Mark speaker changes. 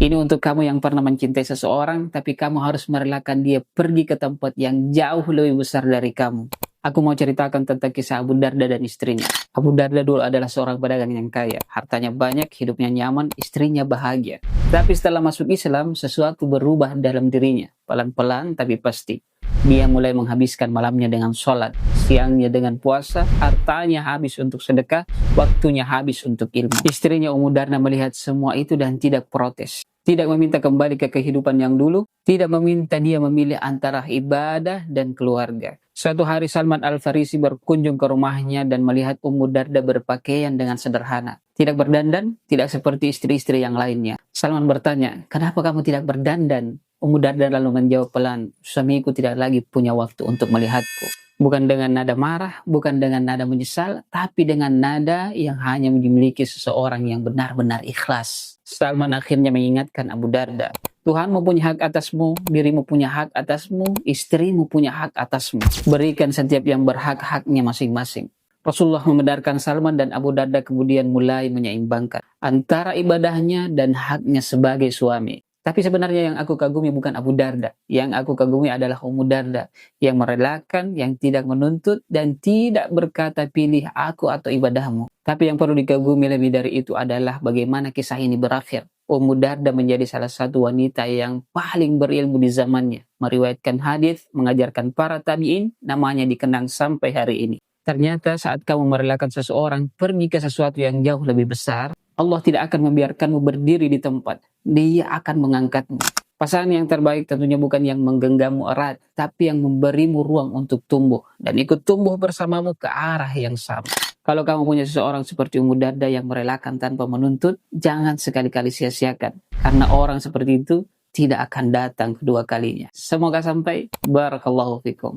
Speaker 1: Ini untuk kamu yang pernah mencintai seseorang, tapi kamu harus merelakan dia pergi ke tempat yang jauh lebih besar dari kamu. Aku mau ceritakan tentang kisah Abu Darda dan istrinya. Abu Darda dulu adalah seorang pedagang yang kaya. Hartanya banyak, hidupnya nyaman, istrinya bahagia. Tapi setelah masuk Islam, sesuatu berubah dalam dirinya. Pelan-pelan tapi pasti. Dia mulai menghabiskan malamnya dengan sholat, siangnya dengan puasa, hartanya habis untuk sedekah, waktunya habis untuk ilmu. Istrinya Ummu Darda melihat semua itu dan tidak protes. Tidak meminta kembali ke kehidupan yang dulu, tidak meminta dia memilih antara ibadah dan keluarga. Suatu hari Salman Al-Farisi berkunjung ke rumahnya dan melihat Ummu Darda berpakaian dengan sederhana. Tidak berdandan, tidak seperti istri-istri yang lainnya. Salman bertanya, "Kenapa kamu tidak berdandan?" Ummu Darda lalu menjawab pelan, "Suamiku tidak lagi punya waktu untuk melihatku." Bukan dengan nada marah, bukan dengan nada menyesal, tapi dengan nada yang hanya dimiliki seseorang yang benar-benar ikhlas. Salman akhirnya mengingatkan Abu Darda, Tuhanmu punya hak atasmu, dirimu punya hak atasmu, istrimu punya hak atasmu. Berikan setiap yang berhak haknya masing-masing. Rasulullah membenarkan Salman dan Abu Darda kemudian mulai menyeimbangkan antara ibadahnya dan haknya sebagai suami. Tapi sebenarnya yang aku kagumi bukan Abu Darda. Yang aku kagumi adalah Ummu Darda. Yang merelakan, yang tidak menuntut, dan tidak berkata pilih aku atau ibadahmu. Tapi yang perlu dikagumi lebih dari itu adalah bagaimana kisah ini berakhir. Ummu Darda menjadi salah satu wanita yang paling berilmu di zamannya. Meriwayatkan hadis, mengajarkan para tabi'in, namanya dikenang sampai hari ini. Ternyata saat kamu merelakan seseorang pergi ke sesuatu yang jauh lebih besar, Allah tidak akan membiarkanmu berdiri di tempat. Dia akan mengangkatmu. Pasangan yang terbaik tentunya bukan yang menggenggammu erat, tapi yang memberimu ruang untuk tumbuh dan ikut tumbuh bersamamu ke arah yang sama. Kalau kamu punya seseorang seperti Ummu Darda yang merelakan tanpa menuntut, jangan sekali-kali sia-siakan. Karena orang seperti itu tidak akan datang kedua kalinya. Semoga sampai. Barakallahu fikum.